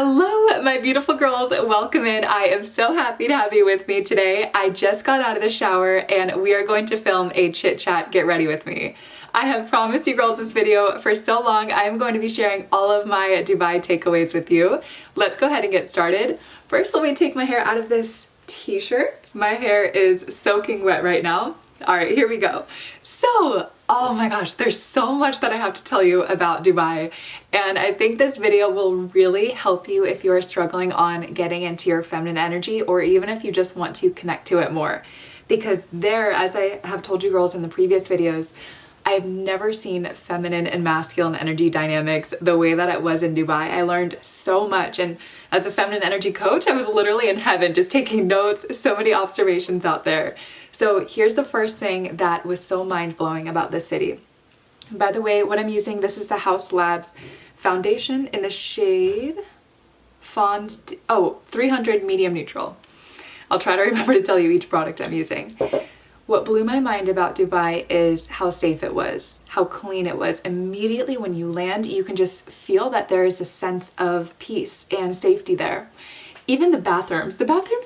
Hello, my beautiful girls. Welcome in. I am so happy to have you with me today. I just got out of the shower and we are going to film a chit chat. Get ready with me. I have promised you girls this video for so long. I am going to be sharing all of my Dubai takeaways with you. Let's go ahead and get started. First, let me take my hair out of this t-shirt. My hair is soaking wet right now. All right, here we go. So, oh my gosh, there's so much that I have to tell you about Dubai, and I think this video will really help you if you're struggling on getting into your feminine energy, or even if you just want to connect to it more. Because there, as I have told you girls in the previous videos, I've never seen feminine and masculine energy dynamics the way that it was in Dubai. I learned so much, and as a feminine energy coach, I was literally in heaven just taking notes, so many observations out there. So here's the first thing that was so mind-blowing about this city. By the way, what I'm using, this is the House Labs foundation in the shade 300 medium neutral. I'll try to remember to tell you each product I'm using. What blew my mind about Dubai is how safe it was, how clean it was. Immediately when you land, you can just feel that there is a sense of peace and safety there. Even the bathrooms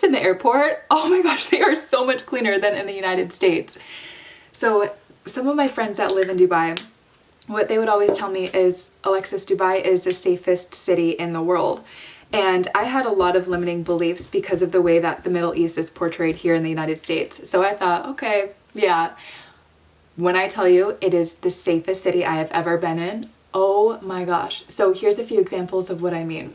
in the airport, oh my gosh, they are so much cleaner than in the United States. So some of my friends that live in Dubai, what they would always tell me is, Alexis, Dubai is the safest city in the world. And I had a lot of limiting beliefs because of the way that the Middle East is portrayed here in the United States. So I thought, okay, yeah. When I tell you it is the safest city I have ever been in, oh my gosh. So here's a few examples of what I mean.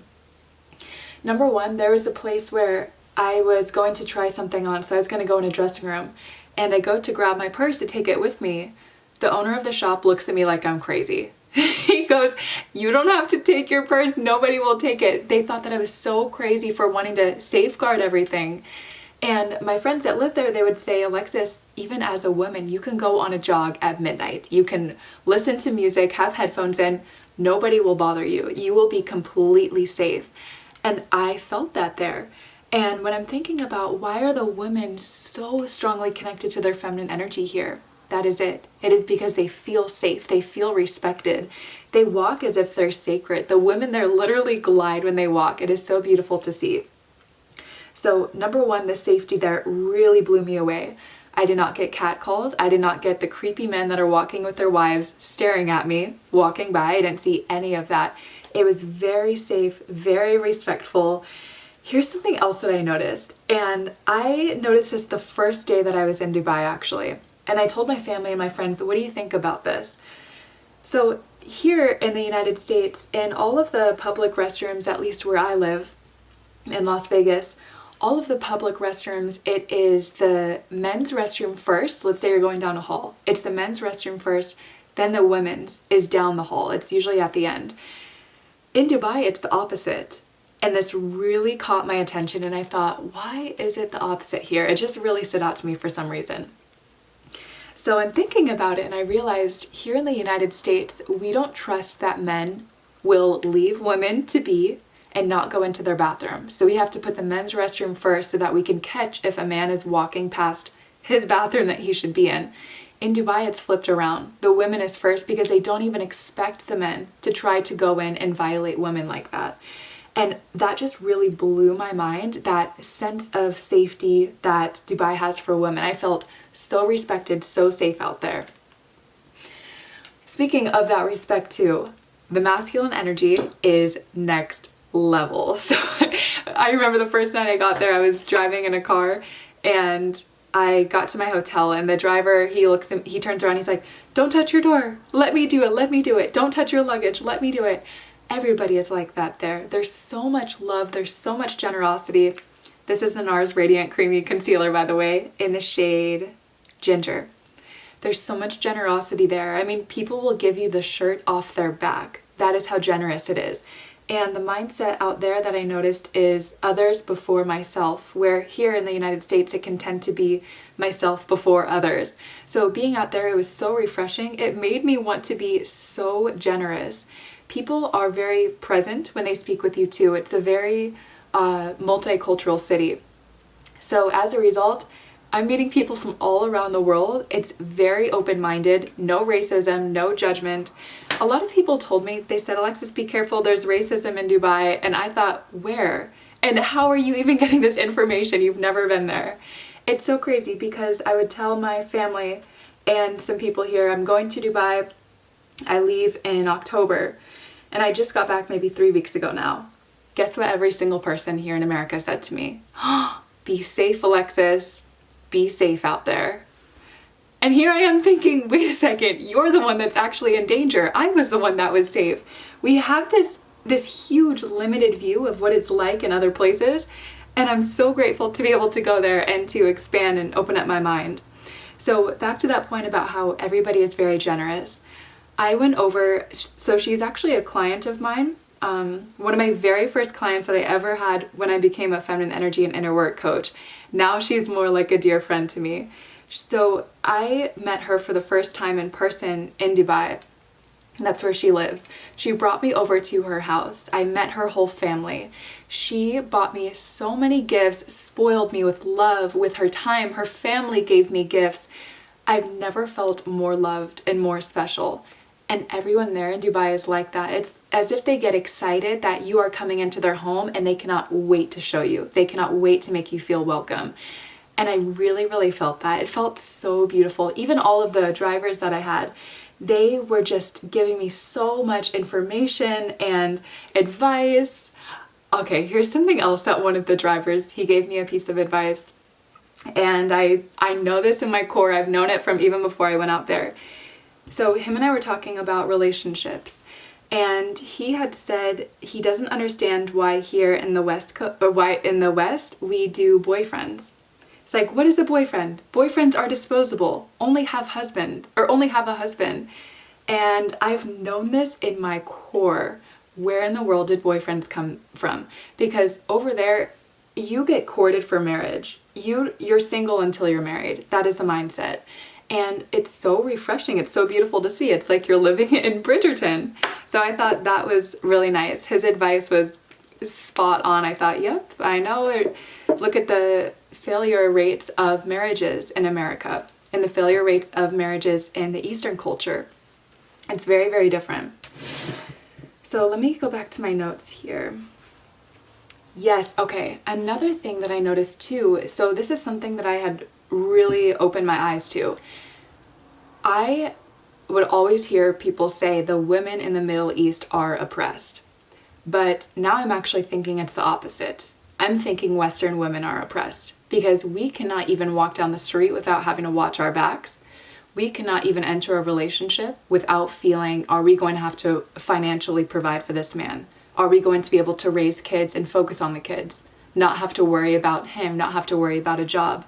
Number one, there was a place where I was going to try something on, so I was going to go in a dressing room, and I go to grab my purse to take it with me. The owner of the shop looks at me like I'm crazy. He goes, "You don't have to take your purse, nobody will take it." They thought that I was so crazy for wanting to safeguard everything. And my friends that live there, they would say, "Alexis, even as a woman, you can go on a jog at midnight. You can listen to music, have headphones in, nobody will bother you. You will be completely safe." And I felt that there. And when I'm thinking about why are the women so strongly connected to their feminine energy here, that is it. It is because they feel safe. They feel respected. They walk as if they're sacred. The women there literally glide when they walk. It is so beautiful to see. So number one, the safety there really blew me away. I did not get catcalled. I did not get the creepy men that are walking with their wives staring at me, walking by. I didn't see any of that. It was very safe, very respectful. Here's something else that I noticed. And I noticed this the first day that I was in Dubai, actually. And I told my family and my friends, what do you think about this? So here in the United States, in all of the public restrooms, at least where I live in Las Vegas, all of the public restrooms, it is the men's restroom first. Let's say you're going down a hall. It's the men's restroom first, then the women's is down the hall. It's usually at the end. In Dubai, it's the opposite. And this really caught my attention, and I thought, why is it the opposite here? It just really stood out to me for some reason. So I'm thinking about it, and I realized here in the United States, we don't trust that men will leave women to be and not go into their bathroom. So we have to put the men's restroom first so that we can catch if a man is walking past his bathroom that he should be in. In Dubai, it's flipped around. The women is first because they don't even expect the men to try to go in and violate women like that. And that just really blew my mind, that sense of safety that Dubai has for women. I felt so respected, so safe out there. Speaking of that respect too, the masculine energy is next level. So I remember the first night I got there, I was driving in a car and I got to my hotel, and the driver, he turns around, he's like, "Don't touch your door. Let me do it. Let me do it. Don't touch your luggage. Let me do it." Everybody is like that there. There's so much love. There's so much generosity. This is the NARS Radiant Creamy Concealer, by the way, in the shade Ginger. There's so much generosity there. I mean, people will give you the shirt off their back. That is how generous it is. And the mindset out there that I noticed is others before myself, where here in the United States, it can tend to be myself before others. So being out there, it was so refreshing. It made me want to be so generous. People are very present when they speak with you too. It's a very multicultural city. So as a result, I'm meeting people from all around the world. It's very open-minded, no racism, no judgment. A lot of people told me, they said, Alexis, be careful, there's racism in Dubai. And I thought, where? And how are you even getting this information? You've never been there. It's so crazy because I would tell my family and some people here, I'm going to Dubai. I leave in October. And I just got back maybe 3 weeks ago now. Guess what every single person here in America said to me? Be safe, Alexis. Be safe out there. And here I am thinking, wait a second, you're the one that's actually in danger. I was the one that was safe. We have this huge limited view of what it's like in other places. And I'm so grateful to be able to go there and to expand and open up my mind. So back to that point about how everybody is very generous. I went over, so she's actually a client of mine. One of my very first clients that I ever had when I became a feminine energy and inner work coach. Now she's more like a dear friend to me. So I met her for the first time in person in Dubai. That's where she lives. She brought me over to her house. I met her whole family. She bought me so many gifts, spoiled me with love, with her time. Her family gave me gifts. I've never felt more loved and more special. And everyone there in Dubai is like that. It's as if they get excited that you are coming into their home and they cannot wait to show you. They cannot wait to make you feel welcome. And I really, really felt that. It felt so beautiful. Even all of the drivers that I had, they were just giving me so much information and advice. Okay, here's something else that one of the drivers, he gave me a piece of advice. And I know this in my core. I've known it from even before I went out there. So him and I were talking about relationships, and he had said he doesn't understand why here in the West, why in the West we do boyfriends. It's like, what is a boyfriend? Boyfriends are disposable. Only have a husband. And I've known this in my core. Where in the world did boyfriends come from? Because over there, you get courted for marriage. You're single until you're married. That is the mindset. And it's so refreshing. It's so beautiful to see. It's like you're living in Bridgerton. So I thought that was really nice. His advice was spot on. I thought, yep, I know. Look at the failure rates of marriages in America and the failure rates of marriages in the Eastern culture. It's very, very different. So let me go back to my notes here. Yes, okay. Another thing that I noticed too, so this is something that I had really opened my eyes to. I would always hear people say the women in the Middle East are oppressed. But now I'm actually thinking it's the opposite. I'm thinking Western women are oppressed because we cannot even walk down the street without having to watch our backs. We cannot even enter a relationship without feeling, are we going to have to financially provide for this man? Are we going to be able to raise kids and focus on the kids? Not have to worry about him, not have to worry about a job.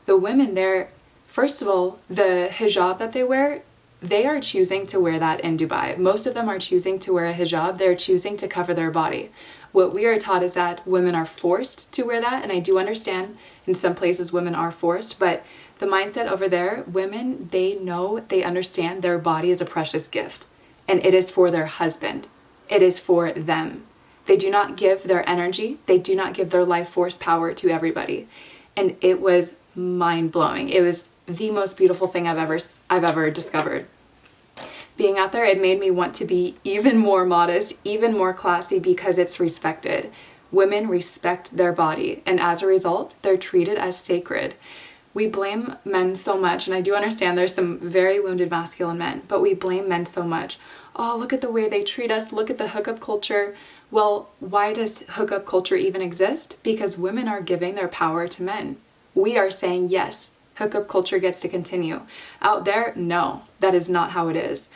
The women there, first of all, the hijab that they wear, they are choosing to wear that in Dubai. Most of them are choosing to wear a hijab. They're choosing to cover their body. What we are taught is that women are forced to wear that, and I do understand in some places women are forced, but the mindset over there, women, they know, they understand their body is a precious gift, and it is for their husband. It is for them. They do not give their energy, they do not give their life force power to everybody. And it was mind-blowing. It was the most beautiful thing I've ever discovered. Being out there, it made me want to be even more modest, even more classy because it's respected. Women respect their body, and as a result, they're treated as sacred. We blame men so much, and I do understand there's some very wounded masculine men, but we blame men so much. Oh, look at the way they treat us. Look at the hookup culture. Well, why does hookup culture even exist? Because women are giving their power to men. We are saying, yes, hookup culture gets to continue. Out there, no, that is not how it is.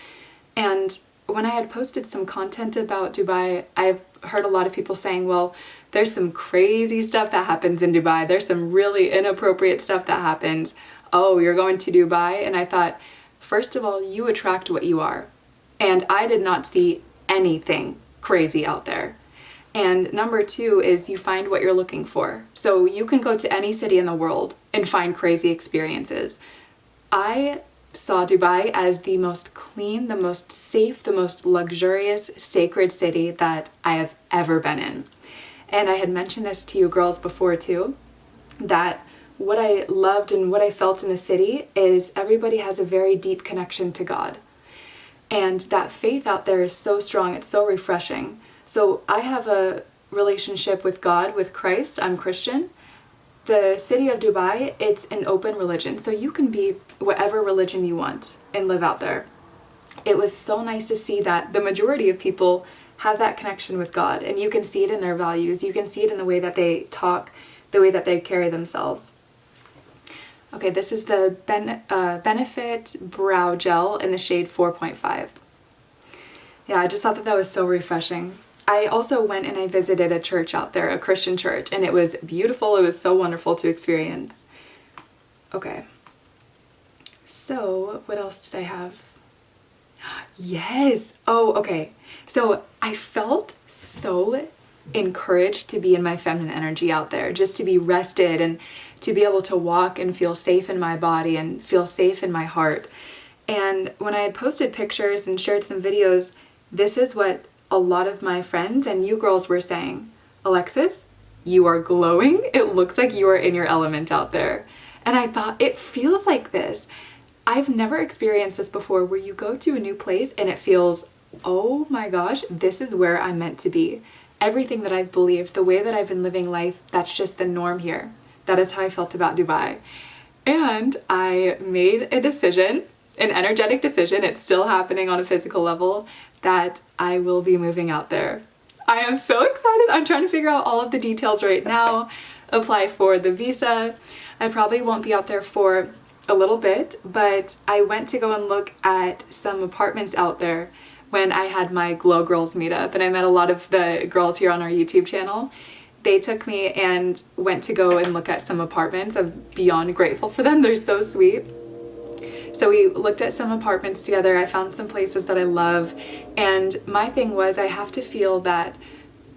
And when I had posted some content about Dubai, I've heard a lot of people saying, well, there's some crazy stuff that happens in Dubai. There's some really inappropriate stuff that happens. Oh, you're going to Dubai? And I thought, first of all, you attract what you are. And I did not see anything crazy out there. And number two is you find what you're looking for. So you can go to any city in the world and find crazy experiences. I saw Dubai as the most clean, the most safe, the most luxurious, sacred city that I have ever been in. And I had mentioned this to you girls before too, that what I loved and what I felt in the city is everybody has a very deep connection to God. And that faith out there is so strong, it's so refreshing. So I have a relationship with God, with Christ, I'm Christian. The city of Dubai, it's an open religion, so you can be whatever religion you want and live out there. It was so nice to see that the majority of people have that connection with God, and you can see it in their values, you can see it in the way that they talk, the way that they carry themselves. Okay, this is the Benefit Brow Gel in the shade 4.5. Yeah, I just thought that was so refreshing. I also went and I visited a church out there, a Christian church, and it was beautiful. It was so wonderful to experience. Okay. So, what else did I have? Yes! Oh, okay. So, I felt so encouraged to be in my feminine energy out there, just to be rested and to be able to walk and feel safe in my body and feel safe in my heart. And when I had posted pictures and shared some videos, this is what a lot of my friends and you girls were saying. Alexis, you are glowing. It looks like you are in your element out there. And I thought, it feels like this. I've never experienced this before, where you go to a new place and it feels, oh my gosh, this is where I'm meant to be. Everything that I've believed, the way that I've been living life, that's just the norm here. That is how I felt about Dubai. And I made a decision, an energetic decision, it's still happening on a physical level, that I will be moving out there. I am so excited. I'm trying to figure out all of the details right now, apply for the visa. I probably won't be out there for a little bit, but I went to go and look at some apartments out there when I had my Glow Girls meetup, and I met a lot of the girls here on our YouTube channel. They took me and went to go and look at some apartments. I'm beyond grateful for them. They're so sweet. So we looked at some apartments together. I found some places that I love. And my thing was, I have to feel that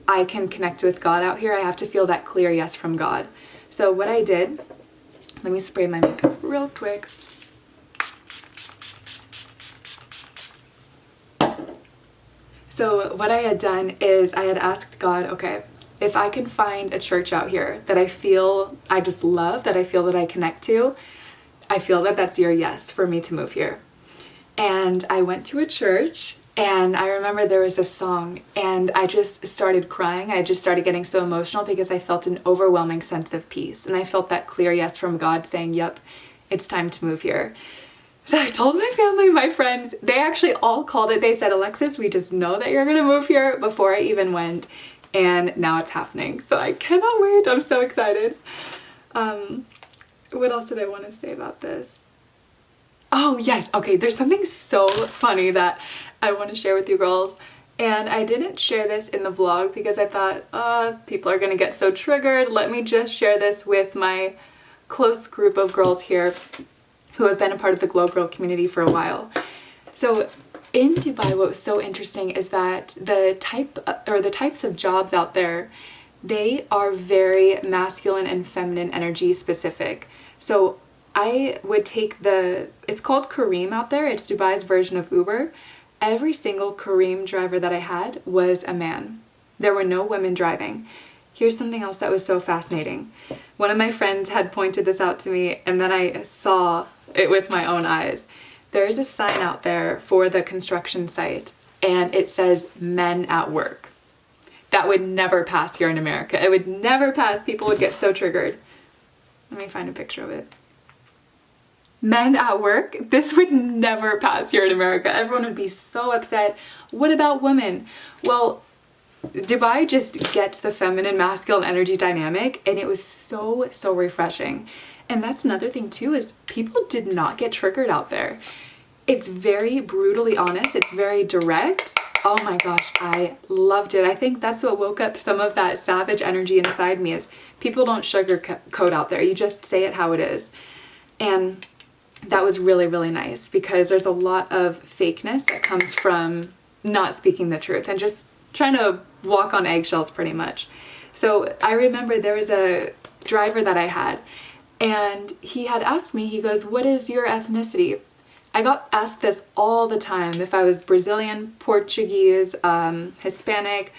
I can connect with God out here. I have to feel that clear yes from God. So what I did, let me spray my makeup real quick. So what I had done is I had asked God, okay, if I can find a church out here that I feel I just love, that I feel that I connect to, I feel that that's your yes for me to move here. And I went to a church, and I remember there was a song, and I just started crying. I just started getting so emotional because I felt an overwhelming sense of peace. And I felt that clear yes from God saying, yep, it's time to move here. So I told my family, my friends, they actually all called it. They said, Alexis, we just know that you're going to move here, before I even went. And now it's happening. So I cannot wait. I'm so excited. What else did I want to say about this? Oh, yes. Okay, there's something so funny that I want to share with you girls. And I didn't share this in the vlog because I thought, people are going to get so triggered. Let me just share this with my close group of girls here who have been a part of the Glow Girl community for a while. So in Dubai, what was so interesting is that the types of jobs out there, they are very masculine and feminine energy specific. So I would take it's called Careem out there. It's Dubai's version of Uber. Every single Careem driver that I had was a man. There were no women driving. Here's something else that was so fascinating. One of my friends had pointed this out to me, and then I saw it with my own eyes. There is a sign out there for the construction site, and it says men at work. That would never pass here in America. It would never pass. People would get so triggered. Let me find a picture of it. Men at work? This would never pass here in America. Everyone would be so upset. What about women? Well, Dubai just gets the feminine masculine energy dynamic, and it was so refreshing. And that's another thing too, is people did not get triggered out there. It's very brutally honest. It's very direct. Oh my gosh, I loved it. I think that's what woke up some of that savage energy inside me, is people don't sugarcoat out there. You just say it how it is. And that was really nice, because there's a lot of fakeness that comes from not speaking the truth and just trying to walk on eggshells pretty much. So I remember there was a driver that I had, and he had asked me, he goes, what is your ethnicity? I got asked this all the time, if I was Brazilian, Portuguese, Hispanic,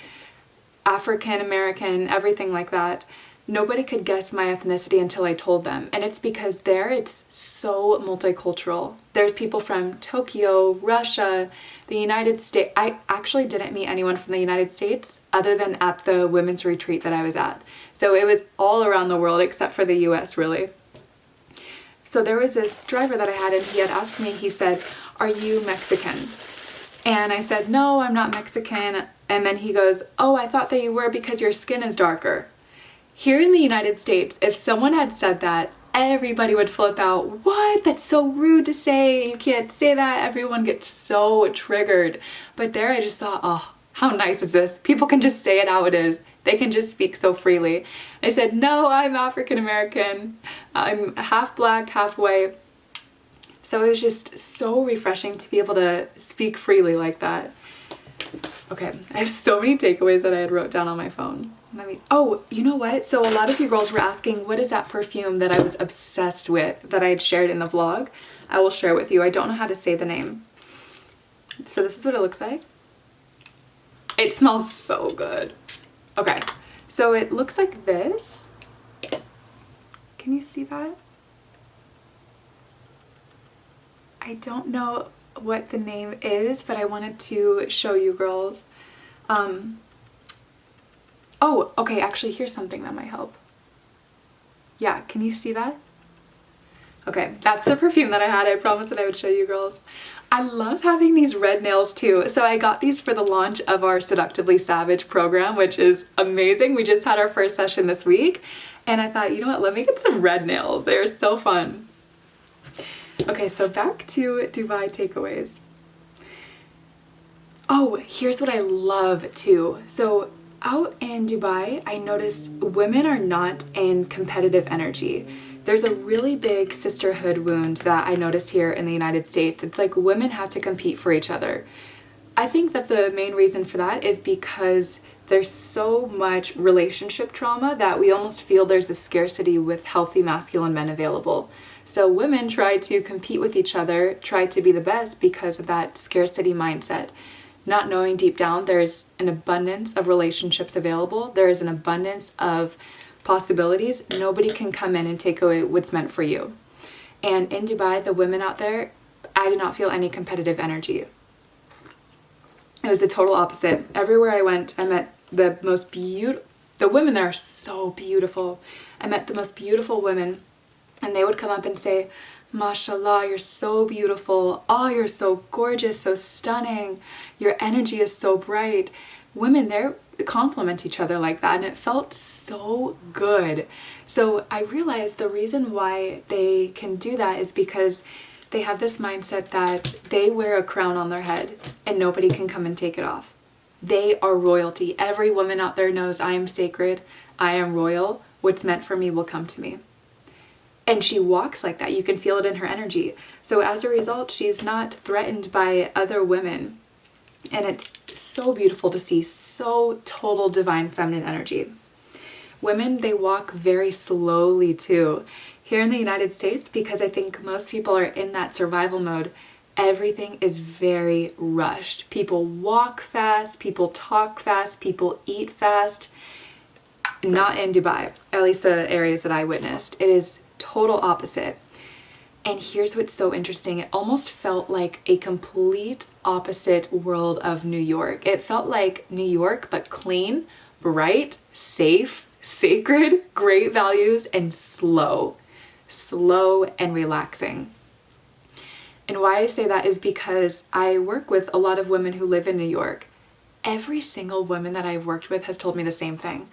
African American, everything like that. Nobody could guess my ethnicity until I told them. And it's because there it's so multicultural. There's people from Tokyo, Russia, the United States. I actually didn't meet anyone from the United States other than at the women's retreat that I was at. So it was all around the world except for the US, really. So there was this driver that I had, and he had asked me, he said, "Are you Mexican?" And I said, "No, I'm not Mexican." And then he goes, "Oh, I thought that you were because your skin is darker." Here in the United States, if someone had said that, everybody would flip out. "What? That's so rude to say. You can't say that." Everyone gets so triggered. But there I just thought, oh, how nice is this? People can just say it how it is. They can just speak so freely. I said, "No, I'm African American. I'm half black, half white." So it was just so refreshing to be able to speak freely like that. Okay, I have so many takeaways that I had wrote down on my phone. Oh, you know what? So a lot of you girls were asking, what is that perfume that I was obsessed with that I had shared in the vlog? I will share it with you. I don't know how to say the name. So this is what it looks like. It smells so good. Okay, so it looks like this. Can you see that? I don't know what the name is, but I wanted to show you girls. Oh, okay, actually here's something that might help. Yeah, can you see that? Okay, that's the perfume that I had. I promised that I would show you girls. I love having these red nails too. So I got these for the launch of our Seductively Savage program, which is amazing. We just had our first session this week, and I thought, you know what, let me get some red nails. They're so fun. Okay, so back to Dubai takeaways. Oh, here's what I love too. So out in Dubai, I noticed women are not in competitive energy. There's a really big sisterhood wound that I noticed here in the United States. It's like women have to compete for each other. I think that the main reason for that is because there's so much relationship trauma that we almost feel there's a scarcity with healthy masculine men available. So women try to compete with each other, try to be the best because of that scarcity mindset. Not knowing deep down there's an abundance of relationships available. There is an abundance of possibilities. Nobody can come in and take away what's meant for you. And in Dubai, the women out there, I did not feel any competitive energy. It was the total opposite. Everywhere I went, I met the most beautiful, the women there are so beautiful. I met the most beautiful women, and they would come up and say, "Mashallah, you're so beautiful. Oh, you're so gorgeous, so stunning. Your energy is so bright." Women there compliment each other like that, and it felt so good. So I realized the reason why they can do that is because they have this mindset that they wear a crown on their head and nobody can come and take it off. They are royalty. Every woman out there knows I am sacred, I am royal, what's meant for me will come to me. And she walks like that. You can feel it in her energy. So as a result, she's not threatened by other women. And it's so beautiful to see, so total divine feminine energy. Women, they walk very slowly too. Here in the United States, because I think most people are in that survival mode, everything is very rushed. People walk fast, people talk fast, people eat fast. Not in Dubai, at least the areas that I witnessed. It is total opposite. And here's what's so interesting. It almost felt like a complete opposite world of New York. It felt like New York, but clean, bright, safe, sacred, great values, and slow and relaxing. And why I say that is because I work with a lot of women who live in New York. Every single woman that I've worked with has told me the same thing.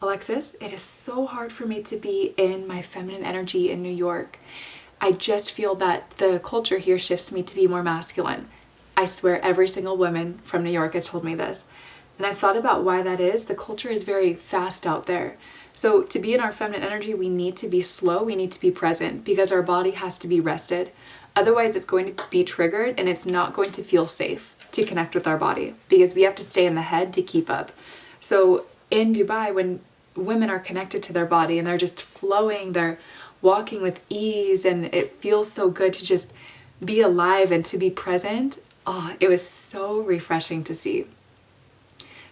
"Alexis, it is so hard for me to be in my feminine energy in New York. I just feel that the culture here shifts me to be more masculine." I swear every single woman from New York has told me this. And I've thought about why that is. The culture is very fast out there. So to be in our feminine energy, we need to be slow, we need to be present, because our body has to be rested. Otherwise, it's going to be triggered and it's not going to feel safe to connect with our body, because we have to stay in the head to keep up. So in Dubai, when women are connected to their body and they're just flowing, they're walking with ease, and it feels so good to just be alive and to be present. Oh, it was so refreshing to see.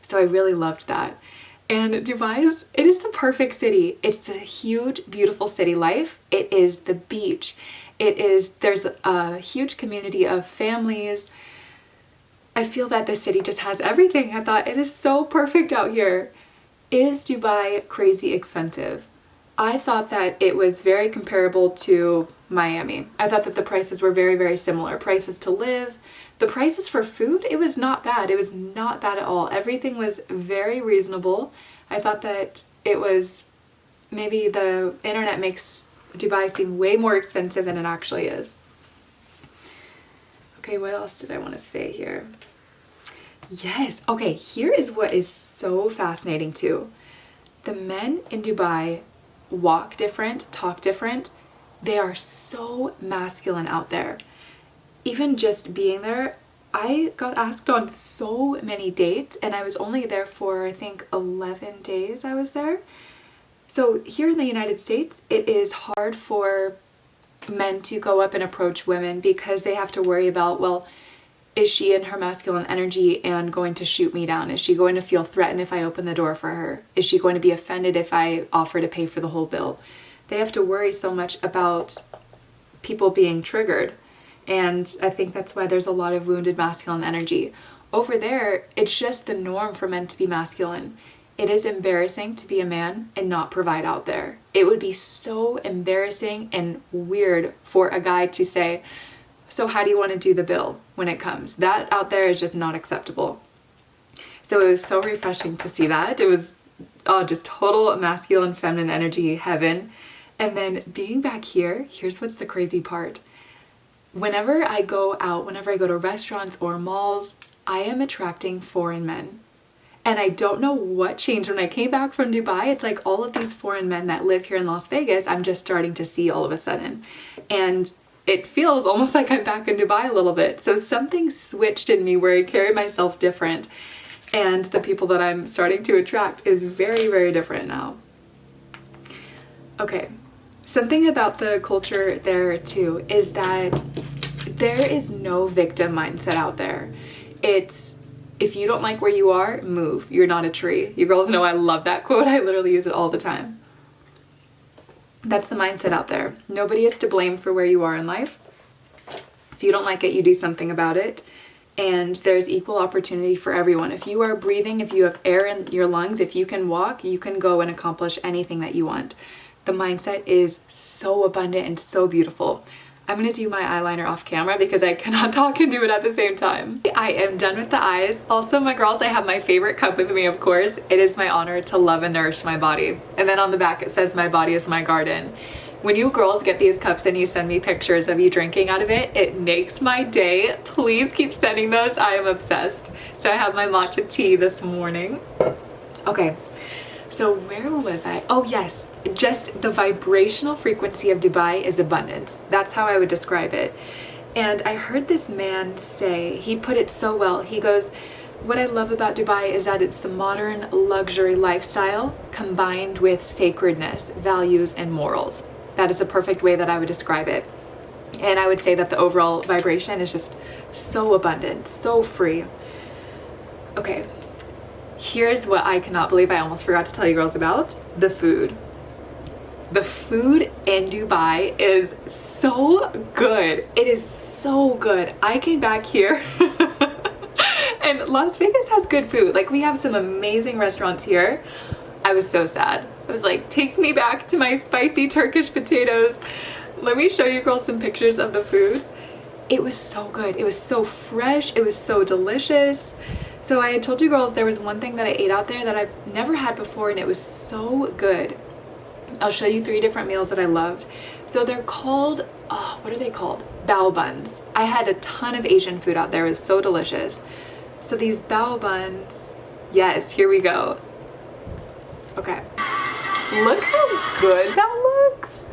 So I really loved that. And it is the perfect city. It's a huge, beautiful city life. It is the beach. There's a huge community of families. I feel that the city just has everything. I thought it is so perfect out here. Is Dubai crazy expensive? I thought that it was very comparable to Miami. I thought that the prices were very, very similar. Prices to live, the prices for food, it was not bad. It was not bad at all. Everything was very reasonable. I thought that it was, maybe the internet makes Dubai seem way more expensive than it actually is. Okay, what else did I want to say here? Yes, okay, here is what is so fascinating too. The men in Dubai walk different, talk different. They are so masculine out there. Even just being there, I got asked on so many dates, and I was only there for, I think, 11 days I was there. So here in the United States, it is hard for men to go up and approach women because they have to worry about, well, is she in her masculine energy and going to shoot me down? Is she going to feel threatened if I open the door for her? Is she going to be offended if I offer to pay for the whole bill? They have to worry so much about people being triggered. And I think that's why there's a lot of wounded masculine energy. Over there, it's just the norm for men to be masculine. It is embarrassing to be a man and not provide out there. It would be so embarrassing and weird for a guy to say, so how do you want to do the bill when it comes? That out there is just not acceptable. So it was so refreshing to see that. It was just total masculine, feminine energy heaven. And then being back here, here's what's the crazy part. Whenever I go out, whenever I go to restaurants or malls, I am attracting foreign men. And I don't know what changed when I came back from Dubai. It's like all of these foreign men that live here in Las Vegas, I'm just starting to see all of a sudden. And it feels almost like I'm back in Dubai a little bit. So something switched in me where I carry myself different. And the people that I'm starting to attract is very, very different now. Okay. Something about the culture there too is that there is no victim mindset out there. It's, if you don't like where you are, move. You're not a tree. You girls know I love that quote. I literally use it all the time. That's the mindset out there. Nobody is to blame for where you are in life. If you don't like it, you do something about it. And there's equal opportunity for everyone. If you are breathing, if you have air in your lungs, if you can walk, you can go and accomplish anything that you want. The mindset is so abundant and so beautiful. I'm going to do my eyeliner off camera because I cannot talk and do it at the same time. I am done with the eyes. Also, my girls, I have my favorite cup with me, of course. It is my honor to love and nourish my body. And then on the back it says, my body is my garden. When you girls get these cups and you send me pictures of you drinking out of it, it makes my day. Please keep sending those. I am obsessed. So I have my matcha tea this morning. Okay. So where was I? Oh yes, just the vibrational frequency of Dubai is abundance. That's how I would describe it. And I heard this man say, he put it so well. He goes, what I love about Dubai is that it's the modern luxury lifestyle combined with sacredness, values, and morals. That is the perfect way that I would describe it. And I would say that the overall vibration is just so abundant, so free. Okay. Here's what I cannot believe I almost forgot to tell you girls about. The food. The food in Dubai is so good. It is so good. I came back here and Las Vegas has good food. Like, we have some amazing restaurants here. I was so sad. I was like, take me back to my spicy Turkish potatoes. Let me show you girls some pictures of the food. It was so good. It was so fresh. It was so delicious. So I had told you girls there was one thing that I ate out there that I've never had before, and it was so good. I'll show you 3 different meals that I loved. So they're called, what are they called? Bao buns. I had a ton of Asian food out there. It was so delicious. So these bao buns, yes, here we go. Okay. Look how good that looks.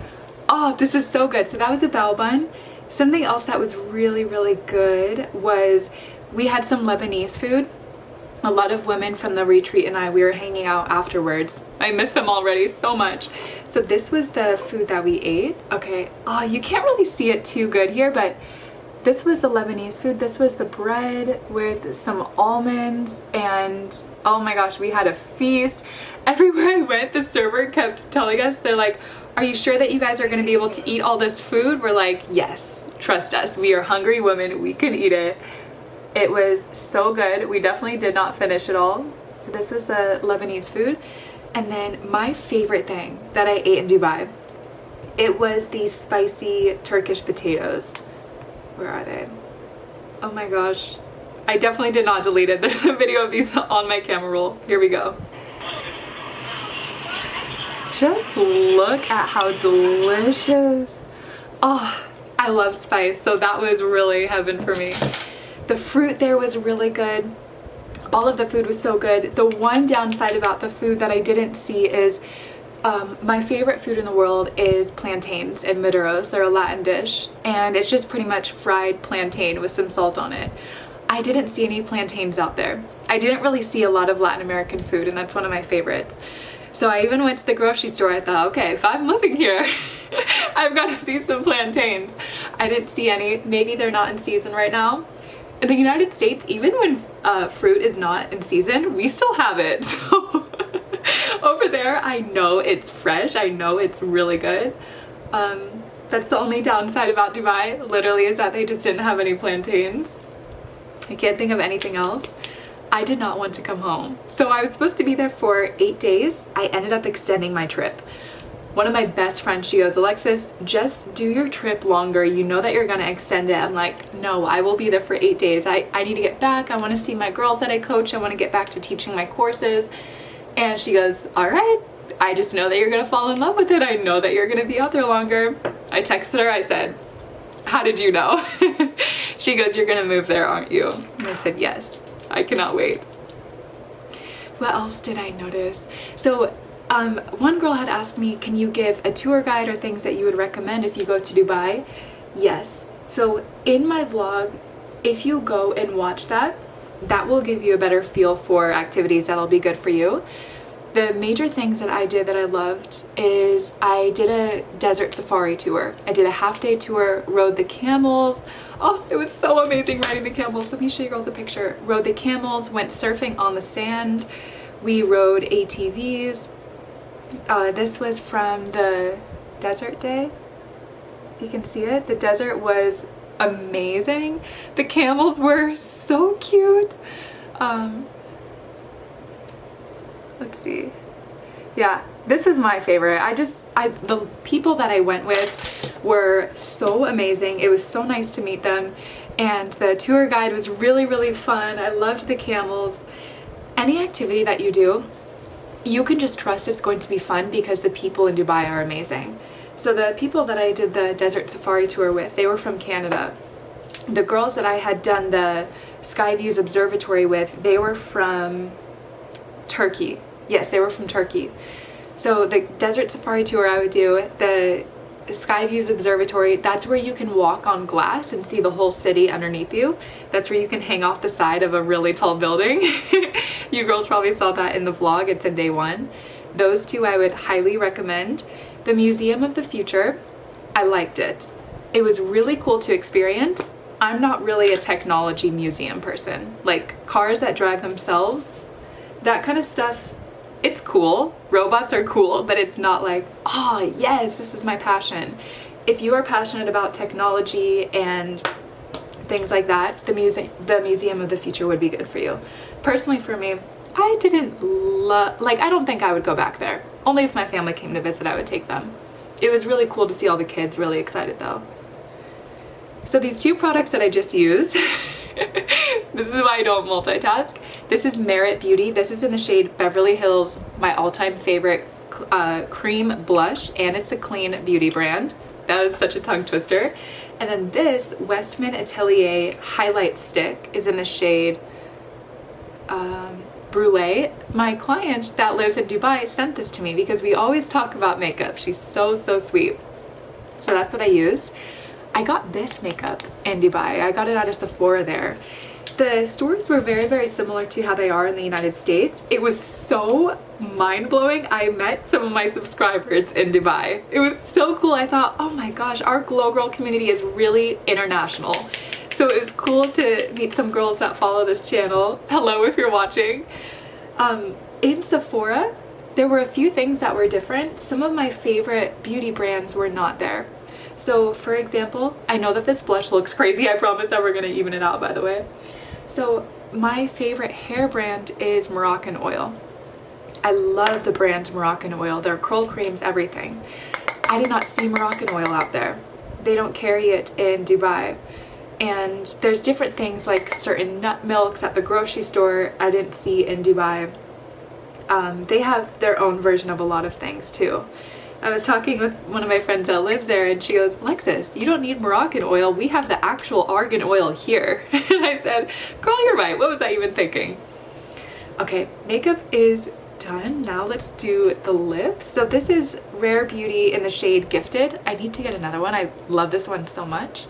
Oh, this is so good. So that was a bao bun. Something else that was really, really good was we had some Lebanese food. A lot of women from the retreat and we were hanging out afterwards. I miss them already so much. So this was the food that we ate. Okay. Oh, you can't really see it too good here, but This was the Lebanese food. This was the bread with some almonds, and oh my gosh, we had a feast. Everywhere I went, the server kept telling us, they're like, are you sure that you guys are going to be able to eat all this food? We're like, yes, trust us. We are hungry women. We can eat it. It was so good. We definitely did not finish it all. So this was the Lebanese food. And then my favorite thing that I ate in Dubai, it was these spicy Turkish potatoes. Where are they? Oh my gosh. I definitely did not delete it. There's a video of these on my camera roll. Here we go. Just look at how delicious. Oh, I love spice, so that was really heaven for me. The fruit there was really good. All of the food was so good. The one downside about the food that I didn't see is my favorite food in the world is plantains and maduros. They're a Latin dish, and it's just pretty much fried plantain with some salt on it. I didn't see any plantains out there. I didn't really see a lot of Latin American food, and that's one of my favorites. So I even went to the grocery store. I thought, okay, if I'm living here, I've got to see some plantains. I didn't see any. Maybe they're not in season right now. In the United States, even when fruit is not in season, we still have it. So over there, I know it's fresh. I know it's really good. That's the only downside about Dubai, literally, is that they just didn't have any plantains. I can't think of anything else. I did not want to come home. So I was supposed to be there for 8 days. I ended up extending my trip. One of my best friends, she goes, Alexis, just do your trip longer. You know that you're gonna extend it. I'm like, no, I will be there for 8 days. I need to get back. I wanna see my girls that I coach. I wanna get back to teaching my courses. And she goes, all right, I just know that you're gonna fall in love with it. I know that you're gonna be out there longer. I texted her, I said, how did you know? She goes, you're gonna move there, aren't you? And I said, yes. I cannot wait. What else did I notice? So one girl had asked me, can you give a tour guide or things that you would recommend if you go to Dubai? Yes. So in my vlog, if you go and watch that, that will give you a better feel for activities that'll be good for you. The major things that I did that I loved is I did a desert safari tour. I did a half-day tour, rode the camels. Oh, it was so amazing riding the camels. Let me show you girls a picture. Rode the camels, went surfing on the sand. We rode ATVs. This was from the desert day. You can see it. The desert was amazing. The camels were so cute. Let's see. Yeah, this is my favorite. The people that I went with were so amazing. It was so nice to meet them, and the tour guide was really, really fun. I loved the camels. Any activity that you do, you can just trust it's going to be fun because the people in Dubai are amazing. So the people that I did the desert safari tour with, they were from Canada. The girls that I had done the Sky Views Observatory with, they were from Turkey. Yes, they were from Turkey. So the desert safari tour I would do, the Sky Views Observatory, that's where you can walk on glass and see the whole city underneath you. That's where you can hang off the side of a really tall building. You girls probably saw that in the vlog. It's in day one. Those two I would highly recommend. The Museum of the Future, I liked it. It was really cool to experience. I'm not really a technology museum person. Like cars that drive themselves, that kind of stuff, it's cool. Robots are cool, but it's not like, oh yes, this is my passion. If you are passionate about technology and things like that, the Museum of the Future would be good for you. Personally for me, I didn't I don't think I would go back there. Only if my family came to visit, I would take them. It was really cool to see all the kids really excited though. So these two products that I just used, this is why I don't multitask. This is Merit Beauty. This is in the shade Beverly Hills, my all-time favorite cream blush, and it's a clean beauty brand. That was such a tongue twister. And then this Westman Atelier highlight stick is in the shade Brulee. My client that lives in Dubai sent this to me because we always talk about makeup. She's so, so sweet. So that's what I used. I got this makeup in Dubai. I got it at a Sephora there. The stores were very, very similar to how they are in the United States. It was so mind-blowing. I met some of my subscribers in Dubai. It was so cool. I thought, oh my gosh, our Glow Girl community is really international. So it was cool to meet some girls that follow this channel. Hello if you're watching. In Sephora, there were a few things that were different. Some of my favorite beauty brands were not there. So for example, I know that this blush looks crazy. I promise that we're gonna even it out, by the way. So my favorite hair brand is Moroccan Oil. I love the brand Moroccan Oil. Their curl creams, everything. I did not see Moroccan Oil out there. They don't carry it in Dubai. And there's different things like certain nut milks at the grocery store I didn't see in Dubai. They have their own version of a lot of things too. I was talking with one of my friends that lives there and she goes, Alexis, you don't need Moroccan oil. We have the actual argan oil here. And I said, girl, you're right. What was I even thinking? Okay, makeup is done. Now let's do the lips. So this is Rare Beauty in the shade Gifted. I need to get another one. I love this one so much.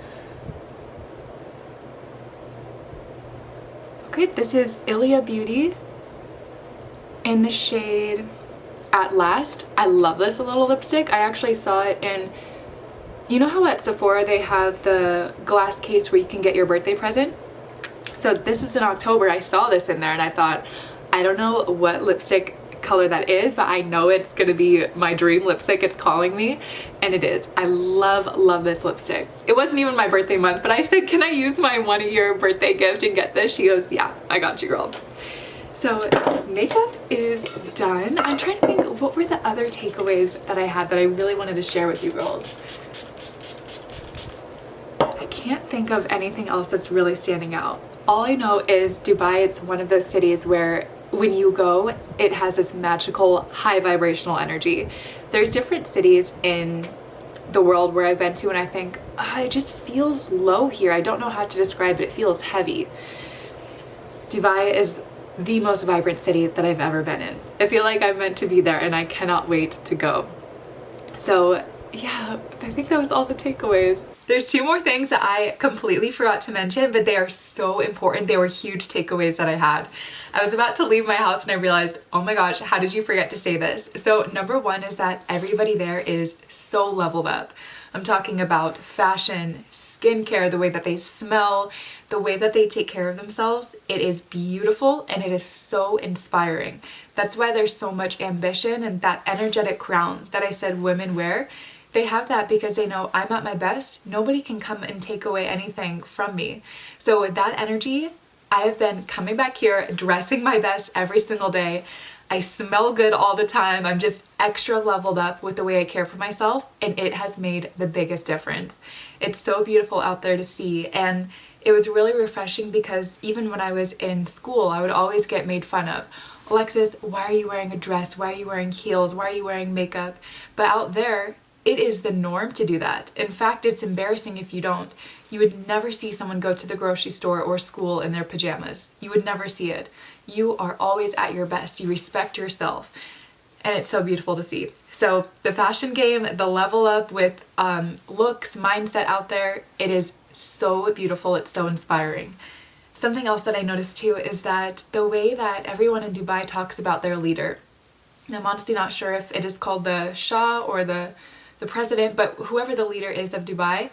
Okay, this is Ilia Beauty in the shade At Last. I love this little lipstick. I actually saw it in, you know how at Sephora they have the glass case where you can get your birthday present? So this is in October. I saw this in there and I thought, I don't know what lipstick color that is, but I know it's gonna be my dream lipstick. It's calling me, and it is. I love this lipstick. It wasn't even my birthday month, but I said, can I use my one-year birthday gift and get this? She goes, yeah, I got you, girl. So makeup is done. I'm trying to think, what were the other takeaways that I had that I really wanted to share with you girls? I can't think of anything else that's really standing out. All I know is Dubai, it's one of those cities where when you go, it has this magical high vibrational energy. There's different cities in the world where I've been to and I think, it just feels low here. I don't know how to describe it. It feels heavy. Dubai is the most vibrant city that I've ever been in. I feel like I'm meant to be there and I cannot wait to go. So yeah, I think that was all the takeaways. There's two more things that I completely forgot to mention, but they are so important. They were huge takeaways that I had. I was about to leave my house and I realized, oh my gosh, how did you forget to say this? So number one is that everybody there is so leveled up. I'm talking about fashion, skincare, the way that they smell, the way that they take care of themselves. It is beautiful and it is so inspiring. That's why there's so much ambition and that energetic crown that I said women wear. They have that because they know I'm at my best. Nobody can come and take away anything from me. So with that energy, I have been coming back here, dressing my best every single day. I smell good all the time. I'm just extra leveled up with the way I care for myself, and it has made the biggest difference. It's so beautiful out there to see, and it was really refreshing because even when I was in school, I would always get made fun of. Alexis, why are you wearing a dress? Why are you wearing heels? Why are you wearing makeup? But out there, it is the norm to do that. In fact, it's embarrassing if you don't. You would never see someone go to the grocery store or school in their pajamas. You would never see it. You are always at your best. You respect yourself. And it's so beautiful to see. So the fashion game, the level up with looks, mindset out there, it is so beautiful. It's so inspiring. Something else that I noticed too is that the way that everyone in Dubai talks about their leader. And I'm honestly not sure if it is called the Shah or the president, but whoever the leader is of Dubai,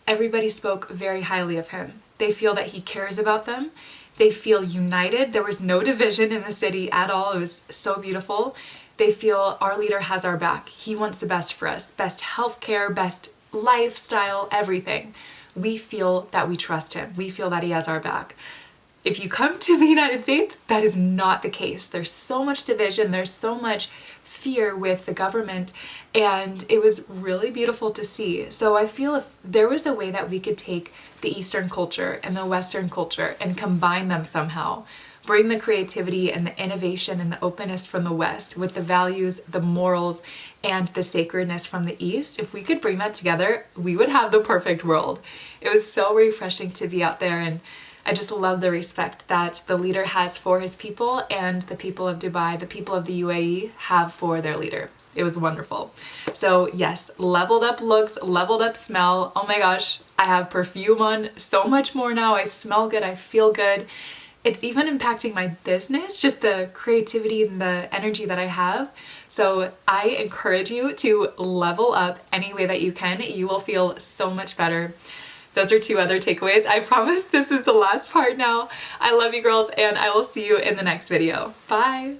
everybody spoke very highly of him. They feel that he cares about them. They feel united. There was no division in the city at all. It was so beautiful. They feel our leader has our back. He wants the best for us. Best healthcare, best lifestyle, everything. We feel that we trust him. We feel that he has our back. If you come to the United States, that is not the case. There's so much division. There's so much fear with the government, and it was really beautiful to see. So I feel if there was a way that we could take the Eastern culture and the Western culture and combine them somehow, bring the creativity and the innovation and the openness from the West with the values, the morals, and the sacredness from the East, if we could bring that together, we would have the perfect world. It was so refreshing to be out there, and I just love the respect that the leader has for his people and the people of Dubai, the people of the UAE have for their leader. It was wonderful. So yes, leveled up looks, leveled up smell. Oh my gosh, I have perfume on so much more now. I smell good, I feel good. It's even impacting my business, just the creativity and the energy that I have. So I encourage you to level up any way that you can. You will feel so much better. Those are 2 other takeaways. I promise this is the last part now. I love you girls, and I will see you in the next video. Bye.